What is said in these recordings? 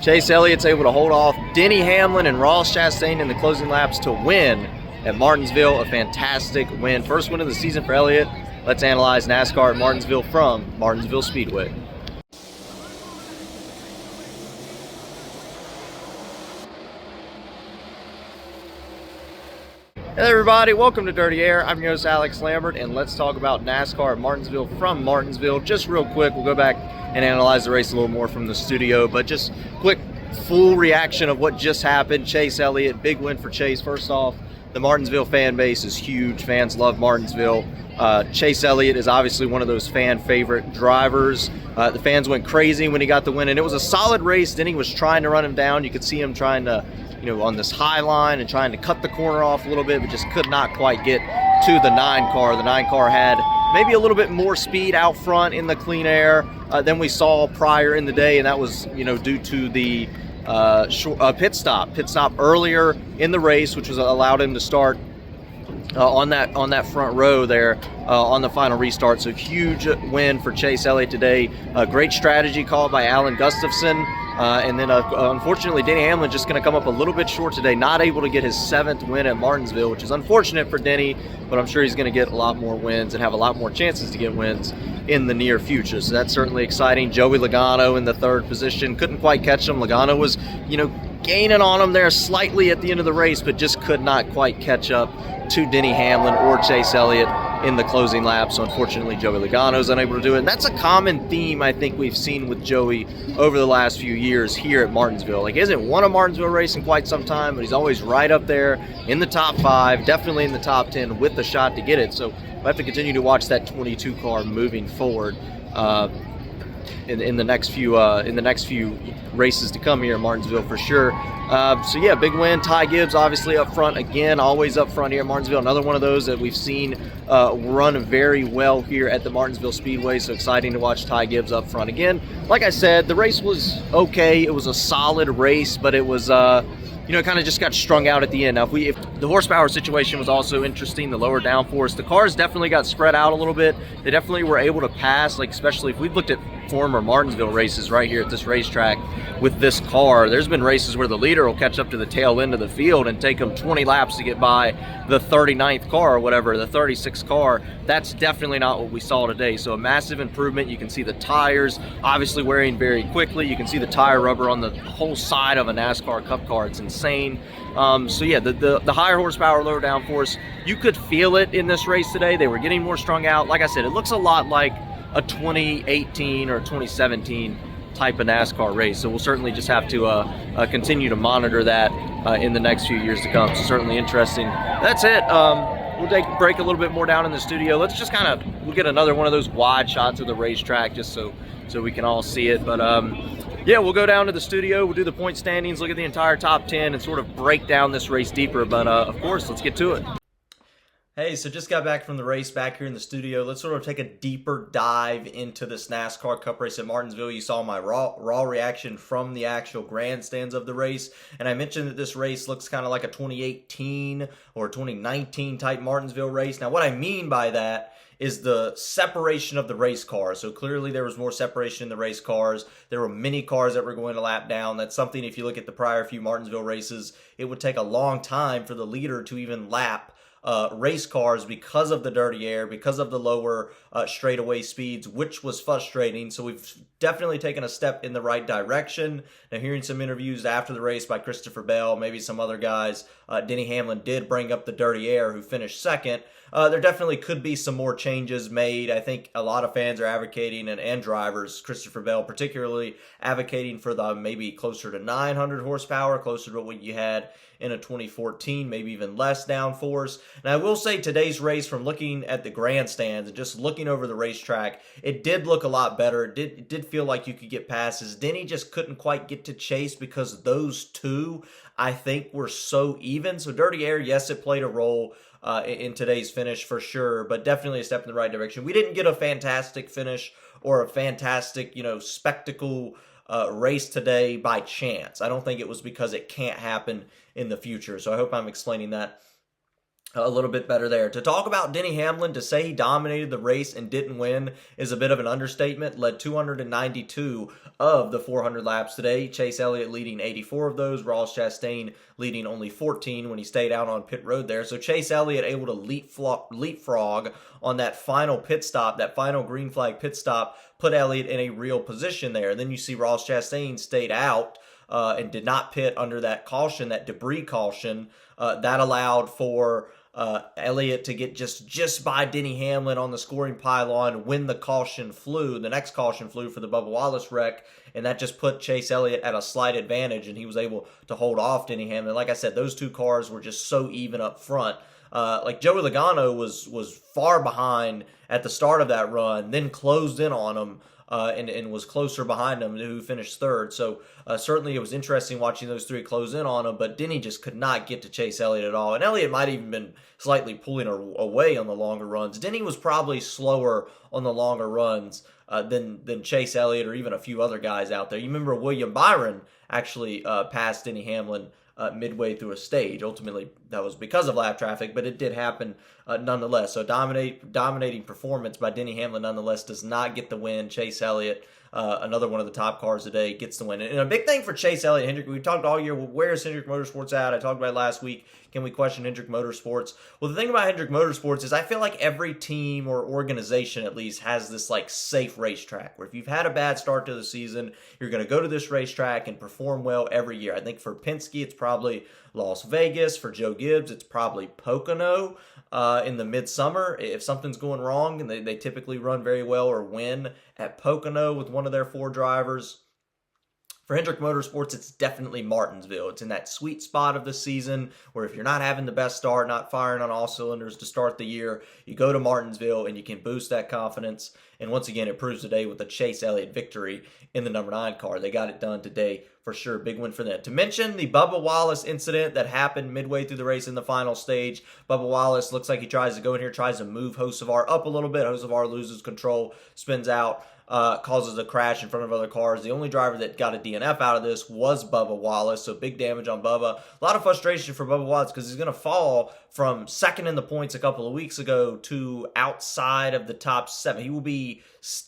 Chase Elliott's able to hold off Denny Hamlin and Ross Chastain in the closing laps to win at Martinsville. A fantastic win. First win of the season for Elliott. Let's analyze NASCAR at Martinsville from Martinsville Speedway. Hey everybody, welcome to Dirty Air. I'm your host Alex Lambert, and let's talk about NASCAR at Martinsville from Martinsville. Just real quick, we'll go back and analyze the race a little more from the studio, but just quick full reaction of what just happened. Chase Elliott, big win for Chase. First off, the Martinsville fan base is huge. Fans love Martinsville. Chase Elliott is obviously one of those fan favorite drivers. The fans went crazy when he got the win, and it was a solid race. Denny was trying to run him down. You could see him trying to, on this high line and trying to cut the corner off a little bit, but just could not quite get to the 9 car. The 9 car had maybe a little bit more speed out front in the clean air than we saw prior in the day, and that was, due to the pit stop earlier in the race, which was allowed him to start on that front row there on the final restart. So huge win for Chase Elliott today. Great strategy called by Alan Gustafson. And then unfortunately, Denny Hamlin just going to come up a little bit short today, not able to get his 7th win at Martinsville, which is unfortunate for Denny, but I'm sure he's going to get a lot more wins and have a lot more chances to get wins in the near future. So that's certainly exciting. Joey Logano in the 3rd position. Couldn't quite catch him. Logano was, gaining on him there slightly at the end of the race, but just could not quite catch up to Denny Hamlin or Chase Elliott in the closing lap. So unfortunately, Joey Logano is unable to do it. And that's a common theme I think we've seen with Joey over the last few years here at Martinsville. Like, he hasn't won a Martinsville race in quite some time, but he's always right up there in the top 5, definitely in the top 10 with the shot to get it. So we'll have to continue to watch that 22 car moving forward in the next few races to come here in Martinsville for sure. So yeah, big win. Ty Gibbs obviously up front again, always up front here at Martinsville. Another one of those that we've seen run very well here at the Martinsville Speedway. So exciting to watch Ty Gibbs up front again. Like I said, the race was okay. It was a solid race, but it was kind of just got strung out at the end. Now, if the horsepower situation was also interesting, the lower downforce, the cars definitely got spread out a little bit. They definitely were able to pass, like especially if we've looked at former Martinsville races right here at this racetrack with this car. There's been races where the leader will catch up to the tail end of the field and take them 20 laps to get by the 39th car or whatever, the 36th car. That's definitely not what we saw today. So a massive improvement. You can see the tires obviously wearing very quickly. You can see the tire rubber on the whole side of a NASCAR Cup car. It's insane. So yeah, the higher horsepower, lower downforce, you could feel it in this race today. They were getting more strung out. Like I said, it looks a lot like a 2018 or 2017 type of NASCAR race. So we'll certainly just have to continue to monitor that in the next few years to come. So certainly interesting. That's it. We'll take a break a little bit more down in the studio. Let's just we'll get another one of those wide shots of the racetrack just so we can all see it. But yeah, we'll go down to the studio. We'll do the point standings, look at the entire top 10, and sort of break down this race deeper. But of course, let's get to it. Hey, so just got back from the race back here in the studio. Let's sort of take a deeper dive into this NASCAR Cup race at Martinsville. You saw my raw reaction from the actual grandstands of the race. And I mentioned that this race looks kind of like a 2018 or 2019 type Martinsville race. Now, what I mean by that is the separation of the race cars. So clearly there was more separation in the race cars. There were many cars that were going to lap down. That's something, if you look at the prior few Martinsville races, it would take a long time for the leader to even lap race cars because of the dirty air, because of the lower straightaway speeds, which was frustrating. So we've definitely taken a step in the right direction. Now, hearing some interviews after the race by Christopher Bell, maybe some other guys, Denny Hamlin did bring up the dirty air, who finished 2nd. There definitely could be some more changes made. I think a lot of fans are advocating, and drivers, Christopher Bell particularly, advocating for the maybe closer to 900 horsepower, closer to what you had in a 2014, maybe even less downforce. And I will say today's race, from looking at the grandstands and just looking over the racetrack, it did look a lot better. It did feel like you could get passes. Denny just couldn't quite get to Chase because those two, I think, were so even. So dirty air, yes, it played a role in today's finish for sure, but definitely a step in the right direction. We didn't get a fantastic finish or a fantastic, spectacle race today by chance. I don't think it was because it can't happen in the future. So I hope I'm explaining that a little bit better there. To talk about Denny Hamlin, to say he dominated the race and didn't win is a bit of an understatement. Led 292 of the 400 laps today. Chase Elliott leading 84 of those. Ross Chastain leading only 14 when he stayed out on pit road there. So Chase Elliott able to leapfrog on that final pit stop, that final green flag pit stop, put Elliott in a real position there. And then you see Ross Chastain stayed out and did not pit under that caution, that debris caution. That allowed for Elliott to get just by Denny Hamlin on the scoring pylon when the caution flew. The next caution flew for the Bubba Wallace wreck, and that just put Chase Elliott at a slight advantage, and he was able to hold off Denny Hamlin. Like I said, those two cars were just so even up front. Like Joey Logano was far behind at the start of that run, then closed in on him. And was closer behind him, who finished third. So certainly it was interesting watching those three close in on him, but Denny just could not get to Chase Elliott at all. And Elliott might have even been slightly pulling away on the longer runs. Denny was probably slower on the longer runs than Chase Elliott or even a few other guys out there. You remember William Byron actually passed Denny Hamlin midway through a stage. Ultimately, that was because of lap traffic, but it did happen nonetheless. So dominating performance by Denny Hamlin nonetheless does not get the win. Chase Elliott, another one of the top cars today, gets the win. And a big thing for Chase Elliott, Hendrick, we talked all year, well, where is Hendrick Motorsports at? I talked about it last week. Can we question Hendrick Motorsports? Well, the thing about Hendrick Motorsports is I feel like every team or organization at least has this like safe racetrack where if you've had a bad start to the season, you're going to go to this racetrack and perform well every year. I think for Penske, it's probably Las Vegas. For Joe Gibbs, it's probably Pocono in the midsummer. If something's going wrong, and they typically run very well or win at Pocono with one of their four drivers. For Hendrick Motorsports, it's definitely Martinsville. It's in that sweet spot of the season where if you're not having the best start, not firing on all cylinders to start the year, you go to Martinsville and you can boost that confidence. And once again, it proves today with the Chase Elliott victory in the number 9 car. They got it done today for sure. Big win for them. To mention the Bubba Wallace incident that happened midway through the race in the final stage. Bubba Wallace looks like he tries to go in here, tries to move Hocevar up a little bit. Hocevar loses control, spins out. Causes a crash in front of other cars. The only driver that got a DNF out of this was Bubba Wallace, so big damage on Bubba. A lot of frustration for Bubba Wallace because he's going to fall from second in the points a couple of weeks ago to outside of the top 7. He will be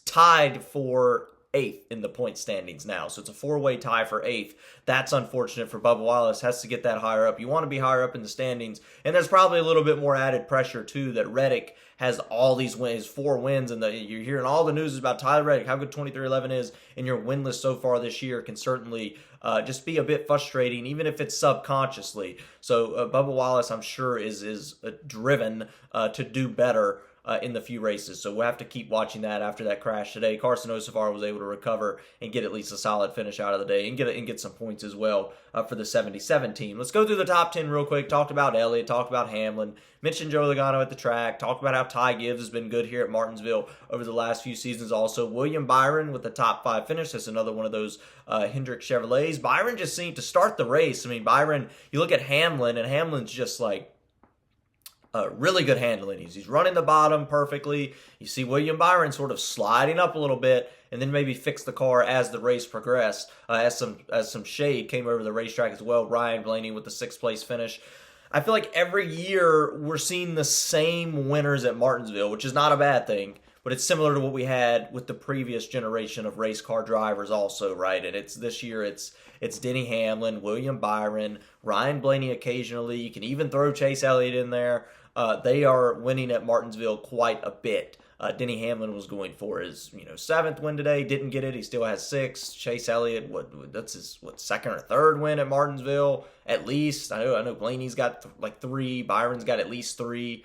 tied for 8th in the point standings now. So it's a 4-way tie for 8th. That's unfortunate for Bubba Wallace. Has to get that higher up. You want to be higher up in the standings. And there's probably a little bit more added pressure, too, that Reddick has all these wins, 4 wins, and you're hearing all the news about Tyler Reddick, how good 23-11 is, and your win list so far this year can certainly just be a bit frustrating, even if it's subconsciously. So Bubba Wallace, I'm sure, is driven to do better in the few races. So we'll have to keep watching that after that crash today. Carson Hocevar was able to recover and get at least a solid finish out of the day and get some points as well for the 77 team. Let's go through the top 10 real quick. Talked about Elliott, talked about Hamlin, mentioned Joey Logano at the track, talked about how Ty Gibbs has been good here at Martinsville over the last few seasons also. William Byron with the top 5 finish. That's another one of those Hendrick Chevrolets. Byron just seemed to start the race. I mean, Byron, you look at Hamlin, and Hamlin's just like, really good handling. He's running the bottom perfectly. You see William Byron sort of sliding up a little bit and then maybe fix the car as the race progressed. As some shade came over the racetrack as well. Ryan Blaney with the 6th place finish. I feel like every year we're seeing the same winners at Martinsville, which is not a bad thing, but it's similar to what we had with the previous generation of race car drivers also, right? And it's this year it's Denny Hamlin, William Byron, Ryan Blaney occasionally. You can even throw Chase Elliott in there. They are winning at Martinsville quite a bit. Denny Hamlin was going for his 7th win today, didn't get it. He still has 6. Chase Elliott, that's his 2nd or 3rd win at Martinsville at least. I know Blaney's got like 3. Byron's got at least 3.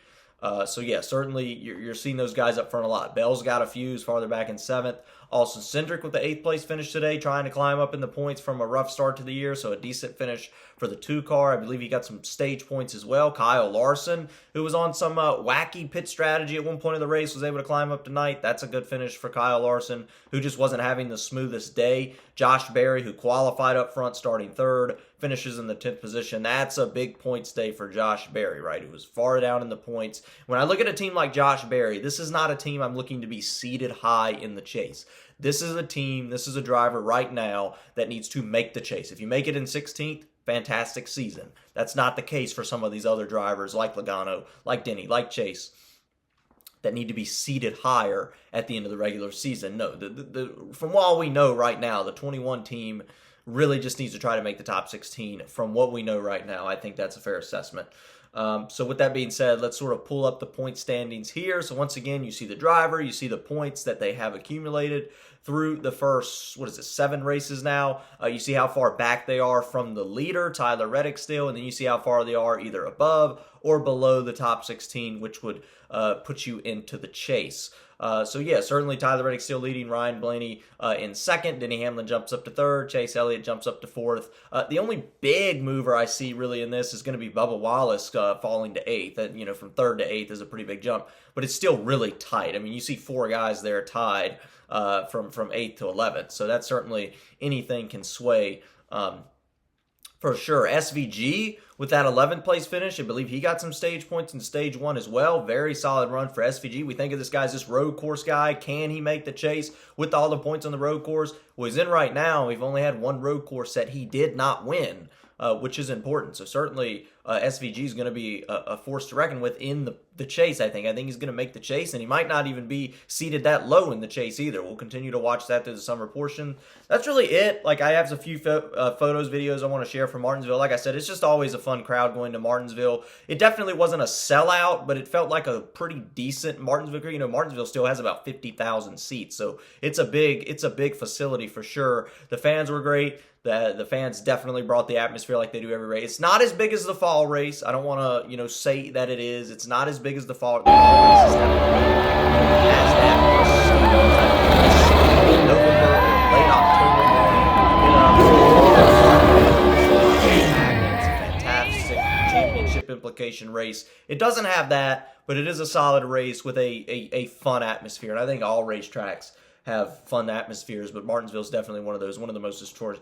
So yeah, certainly you're seeing those guys up front a lot. Bell's got a few farther back in 7th. Also, Hendrick with the 8th place finish today, trying to climb up in the points from a rough start to the year, so a decent finish for the 2 car. I believe he got some stage points as well. Kyle Larson, who was on some wacky pit strategy at one point in the race, was able to climb up tonight. That's a good finish for Kyle Larson, who just wasn't having the smoothest day. Josh Berry, who qualified up front, starting 3rd, finishes in the 10th position. That's a big points day for Josh Berry, right? Who was far down in the points. When I look at a team like Josh Berry, this is not a team I'm looking to be seated high in the chase. This is a team, this is a driver right now that needs to make the chase. If you make it in 16th, fantastic season. That's not the case for some of these other drivers like Logano, like Denny, like Chase, that need to be seated higher at the end of the regular season. No, from all we know right now, the 21 team really just needs to try to make the top 16. From what we know right now, I think that's a fair assessment. So with that being said, let's sort of pull up the point standings here. So once again, you see the driver, you see the points that they have accumulated through the first, 7 races now. You see how far back they are from the leader, Tyler Reddick still, and then you see how far they are either above or below the top 16, which would put you into the chase. So yeah, certainly Tyler Reddick still leading, Ryan Blaney in second, Denny Hamlin jumps up to third, Chase Elliott jumps up to fourth. The only big mover I see really in this is going to be Bubba Wallace falling to eighth. And, from third to eighth is a pretty big jump, but it's still really tight. I mean, you see 4 guys there tied from 8th to 11th, so that's certainly anything can sway for sure. SVG with that 11th place finish, I believe he got some stage points in stage 1 as well. Very solid run for SVG. We think of this guy as this road course guy. Can he make the chase with all the points on the road course? Well, he's in right now. We've only had 1 road course that he did not win, which is important. So certainly SVG is going to be a force to reckon with in the chase, I think. I think he's going to make the chase, and he might not even be seated that low in the chase either. We'll continue to watch that through the summer portion. That's really it. Like, I have a few photos, videos I want to share from Martinsville. Like I said, it's just always a fun crowd going to Martinsville. It definitely wasn't a sellout, but it felt like a pretty decent Martinsville. Martinsville still has about 50,000 seats, so it's a big facility for sure. The fans were great. The fans definitely brought the atmosphere like they do every race. It's not as big as the fall race. I don't want to, say that it is. It's not as big as the fall race. November, late October morning. It's a fantastic championship implication race. It doesn't have that, but it is a solid race with a fun atmosphere. And I think all racetracks have fun atmospheres, but Martinsville is definitely one of those, one of the most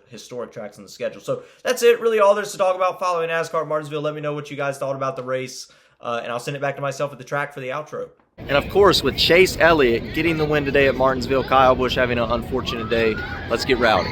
historic tracks on the schedule. So that's it, really all there's to talk about following NASCAR Martinsville. Let me know what you guys thought about the race, and I'll send it back to myself at the track for the outro. And of course, with Chase Elliott getting the win today at Martinsville, Kyle Busch having an unfortunate day, let's get rowdy.